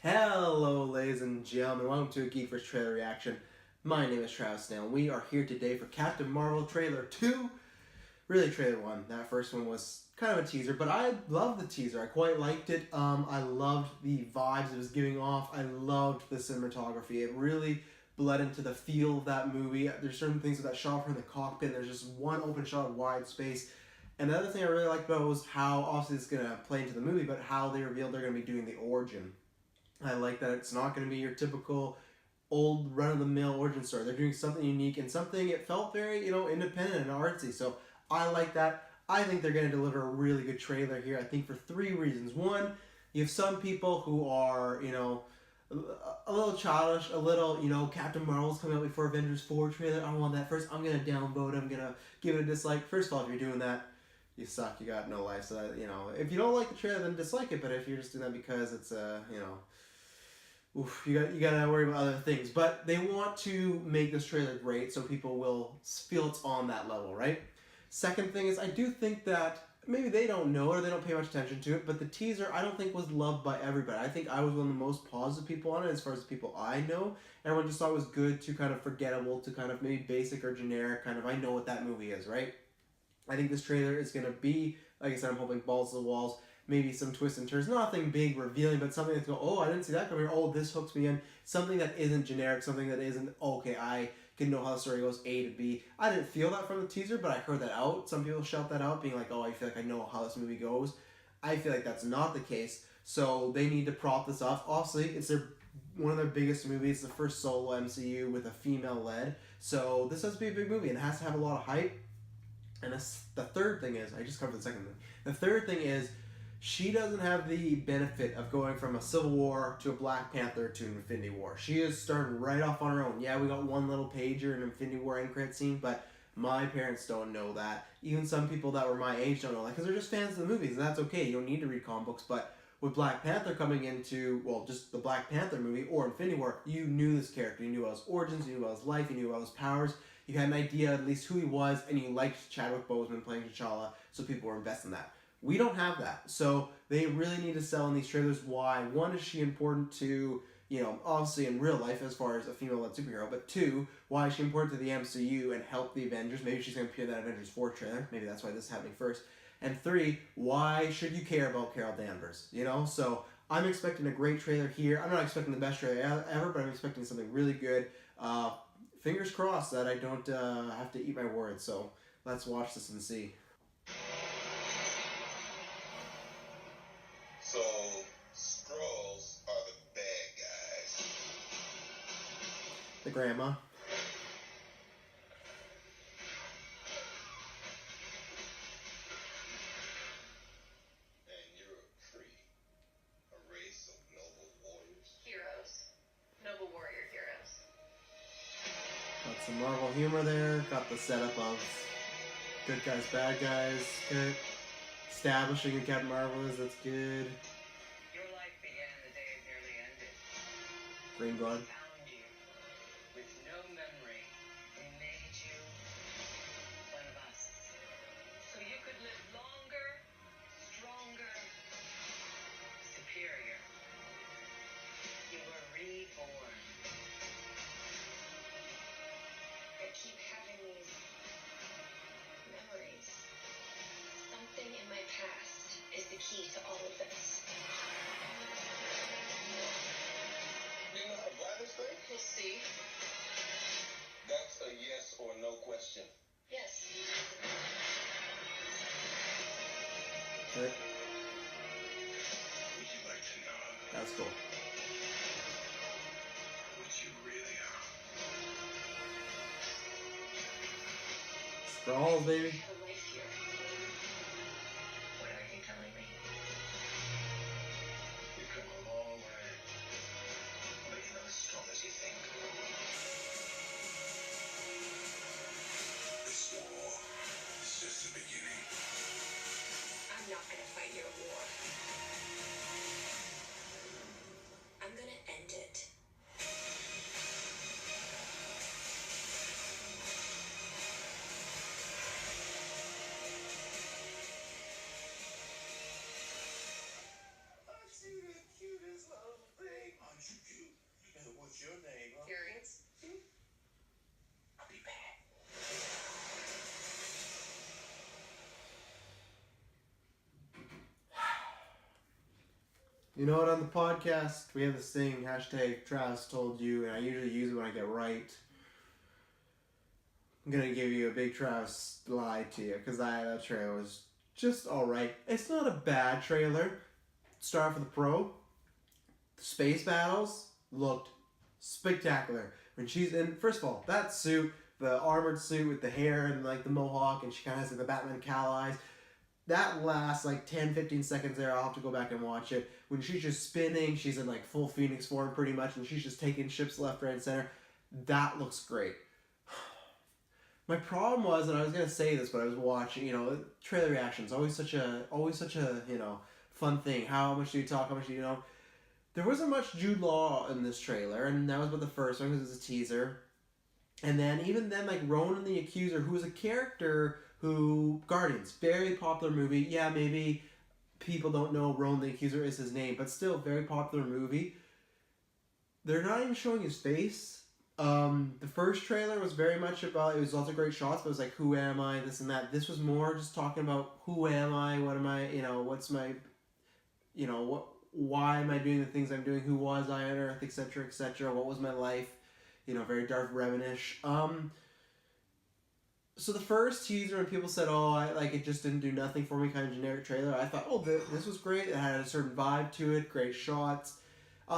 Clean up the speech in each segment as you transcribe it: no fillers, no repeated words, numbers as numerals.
Hello, ladies and gentlemen. Welcome to a Geek First Trailer Reaction. My name is Travis Snail. We are here today for Captain Marvel Trailer 2. Really, Trailer 1. That first one was kind of a teaser, but I loved the teaser. I quite liked it. I loved the vibes it was giving off. I loved the cinematography. It really bled into the feel of that movie. There's certain things with that shot from the cockpit. There's just one open shot of wide space. And the other thing I really liked about it was how, obviously it's going to play into the movie, but how they revealed they're going to be doing the origin. I like that it's not going to be your typical old run-of-the-mill origin story. They're doing something unique and something, it felt very, independent and artsy. So I like that. I think they're going to deliver a really good trailer here, I think for three reasons. One, you have some people who are, a little childish, a little, Captain Marvel's coming out before Avengers 4 trailer. I don't want that first. I'm going to downvote it. I'm going to give it a dislike. First of all, if you're doing that, you suck. You got no life. So, if you don't like the trailer, then dislike it. But if you're just doing that because it's, you gotta worry about other things. But they want to make this trailer great so people will feel it's on that level, right? Second thing is, I do think that maybe they don't know it or they don't pay much attention to it, but the teaser I don't think was loved by everybody. I think I was one of the most positive people on it as far as the people I know. Everyone just thought it was good to kind of forgettable, to kind of maybe basic or generic, kind of I know what that movie is, right? I think this trailer is going to be, like I said, I'm hoping balls to the walls. Maybe some twists and turns, nothing big revealing, but something that's go, oh, I didn't see that coming. Oh, this hooks me in. Something that isn't generic, something that isn't, okay, I can know how the story goes A to B. I didn't feel that from the teaser, but I heard that out. Some people shout that out, being like, oh, I feel like I know how this movie goes. I feel like that's not the case, so they need to prop this up. Obviously, it's one of their biggest movies, the first solo MCU with a female lead, so this has to be a big movie, and it has to have a lot of hype. And the third thing is, I just covered the second thing. The third thing is, she doesn't have the benefit of going from a Civil War to a Black Panther to an Infinity War. She is starting right off on her own. Yeah, we got one little pager in Infinity War end credit scene, but my parents don't know that. Even some people that were my age don't know that because they're just fans of the movies, and that's okay. You don't need to read comic books, but with Black Panther coming into, well, just the Black Panther movie or Infinity War, you knew this character. You knew about his origins, you knew about his life, you knew about his powers. You had an idea at least who he was, and you liked Chadwick Boseman playing T'Challa, so people were invested in that. We don't have that, so they really need to sell in these trailers why. One, is she important to, obviously in real life as far as a female-led superhero, but two, why is she important to the MCU and help the Avengers? Maybe she's going to appear in that Avengers 4 trailer. Maybe that's why this is happening first. And three, why should you care about Carol Danvers? So I'm expecting a great trailer here. I'm not expecting the best trailer ever, but I'm expecting something really good. Fingers crossed that I don't have to eat my words, so let's watch this and see. So, Skrulls are the bad guys. The grandma. And you're a Kree, a race of noble warriors. Heroes. Noble warrior heroes. Got some Marvel humor there. Got the setup of good guys, bad guys. Good. Establishing who Captain Marvel is. That's good. Your life began the day it nearly ended. Green blood. We found you with no memory. We made you one of us, so you could live longer, stronger, superior. You were reborn. I keep having these memories. Something in my past is the key to all of this. You know how to fly this thing? We'll see. That's a yes or no question. Yes. Good. Would you like to know That's cool. what you really are? Skrulls, baby. I have a life here. What are you telling me? You've come a long way, but you're not as strong as you think. This war is just the beginning. I'm not gonna fight your war. I'm gonna end it. your name? Huh? Furious. I'll be back. You know what? On the podcast, we have this thing, hashtag Travis told you, and I usually use it when I get right. I'm gonna give you a big Travis lie to you, because that trailer was just alright. It's not a bad trailer. Start for the pro. The space battles looked spectacular. When she's in, first of all, that suit, the armored suit with the hair and like the mohawk, and she kind of has like the Batman cowl eyes. That lasts like 10-15 seconds there. I'll have to go back and watch it. When she's just spinning, she's in like full Phoenix form pretty much, and she's just taking ships left, right, and center. That looks great. My problem was, and I was gonna say this, but I was watching, trailer reactions, always such a, fun thing. How much do you talk? How much do you know? There wasn't much Jude Law in this trailer, and that was about the first one because it's a teaser. And then, even then, like Ronan the Accuser, who was a character who, Guardians, very popular movie. Yeah, maybe people don't know Ronan the Accuser is his name, but still, very popular movie. They're not even showing his face. The first trailer was very much about, it was lots of great shots, but it was like, who am I, this and that. This was more just talking about, who am I, what am I, what's my, why am I doing the things I'm doing, who was I on Earth, etc., etc., what was my life, very Darth Revan-ish. So the first teaser, when people said, it just didn't do nothing for me, kind of generic trailer, I thought, this was great, it had a certain vibe to it, great shots.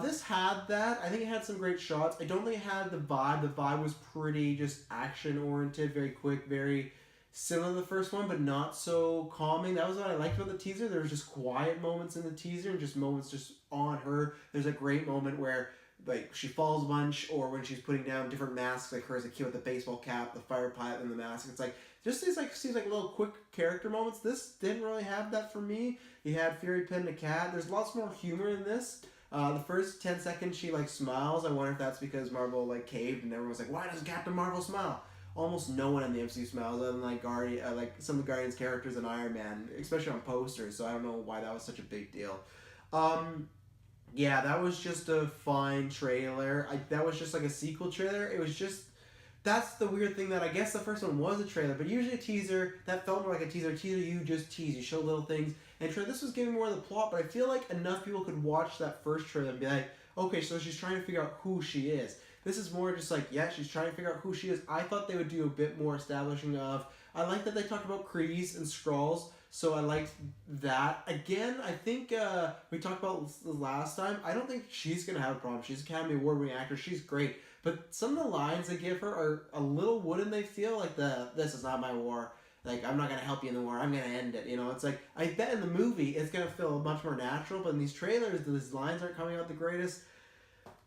This had that. I think it had some great shots. I don't think it had the vibe. The vibe was pretty just action-oriented, very quick, very similar to the first one, but not so calming. That was what I liked about the teaser. There was just quiet moments in the teaser and just moments just on her. There's a great moment where like she falls a bunch, or when she's putting down different masks, like her as a kid with the baseball cap, the fire pilot, and the mask. It's like just these seems like little quick character moments. This didn't really have that for me. You had Fury petting a cat. There's lots more humor in this. The first 10 seconds she smiles. I wonder if that's because Marvel caved and everyone's like, why doesn't Captain Marvel smile? Almost no one in the MCU smiles other than some of the Guardians characters and Iron Man, especially on posters. So I don't know why that was such a big deal. Yeah, that was just a fine trailer. That was just like a sequel trailer. It was just, that's the weird thing, that I guess the first one was a trailer, but usually a teaser, that felt more like a teaser. Teaser, you just tease, you show little things. And this was giving more of the plot, but I feel like enough people could watch that first trailer and be like, okay, so she's trying to figure out who she is. This is more just like, yeah, she's trying to figure out who she is. I thought they would do a bit more establishing of, I like that they talked about Krees and Skrulls, so I liked that. Again, I think we talked about this last time, I don't think she's going to have a problem. She's an Academy Award-winning actress, she's great. But some of the lines they give her are a little wooden, they feel, like this is not my war. Like, I'm not going to help you in the war, I'm going to end it. It's like, I bet in the movie it's going to feel much more natural, but in these trailers, these lines aren't coming out the greatest.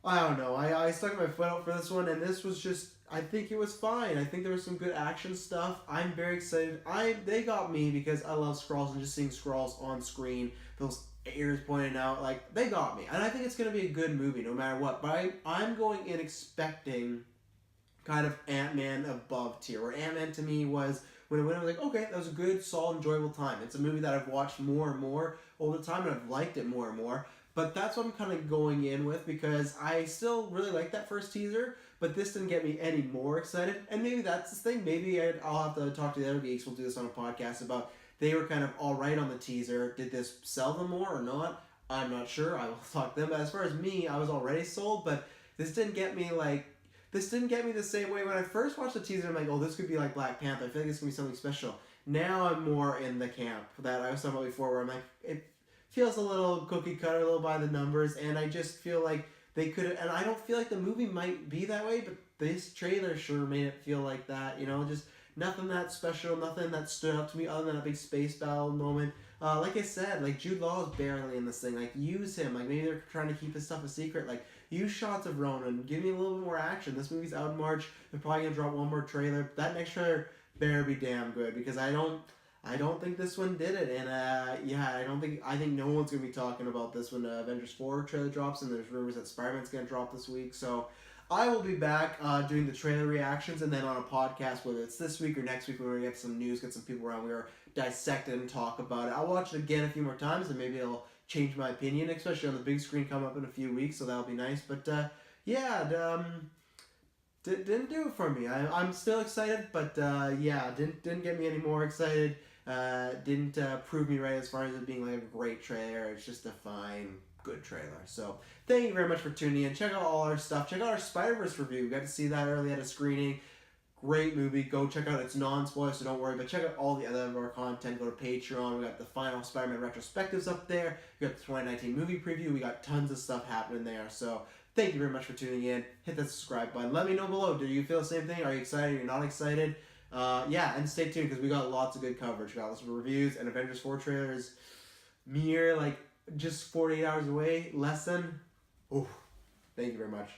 I don't know. I stuck my foot out for this one, and this was just, I think it was fine. I think there was some good action stuff. I'm very excited. They got me because I love Skrulls, and just seeing Skrulls on screen, those ears pointing out, they got me. And I think it's going to be a good movie no matter what. But I'm going in expecting kind of Ant-Man above tier, where Ant-Man to me was, when it went, I was like, okay, that was a good, solid, enjoyable time. It's a movie that I've watched more and more over the time, and I've liked it more and more. But that's what I'm kind of going in with, because I still really like that first teaser, but this didn't get me any more excited. And maybe that's the thing. Maybe I'll have to talk to the other geeks. We'll do this on a podcast about, they were kind of all right on the teaser. Did this sell them more or not? I'm not sure. I will talk to them. But as far as me, I was already sold, but this didn't get me the same way. When I first watched the teaser, I'm like, oh, this could be like Black Panther. I feel like it's going to be something special. Now I'm more in the camp that I was talking about before, where I'm like, it feels a little cookie cutter, a little by the numbers, and I just feel like they could have, and I don't feel like the movie might be that way, but this trailer sure made it feel like that, just nothing that special, nothing that stood out to me other than a big space battle moment. Like I said, Jude Law is barely in this thing. Use him. Maybe they're trying to keep his stuff a secret. Use shots of Ronan. Give me a little bit more action. This movie's out in March. They're probably gonna drop one more trailer. That next trailer better be damn good, because I don't think this one did it. And I think no one's gonna be talking about this when Avengers 4 trailer drops, and there's rumors that Spider-Man's gonna drop this week. So I will be back doing the trailer reactions, and then on a podcast, whether it's this week or next week, when we get some news, get some people around, we are dissect it and talk about it. I'll watch it again a few more times, and maybe it'll change my opinion, especially on the big screen coming up in a few weeks, so that'll be nice. But yeah, didn't do it for me. I'm still excited, but yeah, didn't get me any more excited. Didn't prove me right as far as it being like a great trailer. It's just a fine, good trailer. So thank you very much for tuning in. Check out all our stuff. Check out our Spider-Verse review. We got to see that early at a screening. Great movie. Go check out. It's non-spoiler, so don't worry. But check out all the other of our content. Go to Patreon. We got the final Spider-Man retrospectives up there. We got the 2019 movie preview. We got tons of stuff happening there. So thank you very much for tuning in. Hit that subscribe button. Let me know below. Do you feel the same thing? Are you excited? Are you not excited? Yeah, and stay tuned because we got lots of good coverage. We got lots of reviews, and Avengers 4 trailers mere, like, just 48 hours away. Less than. Oof. Thank you very much.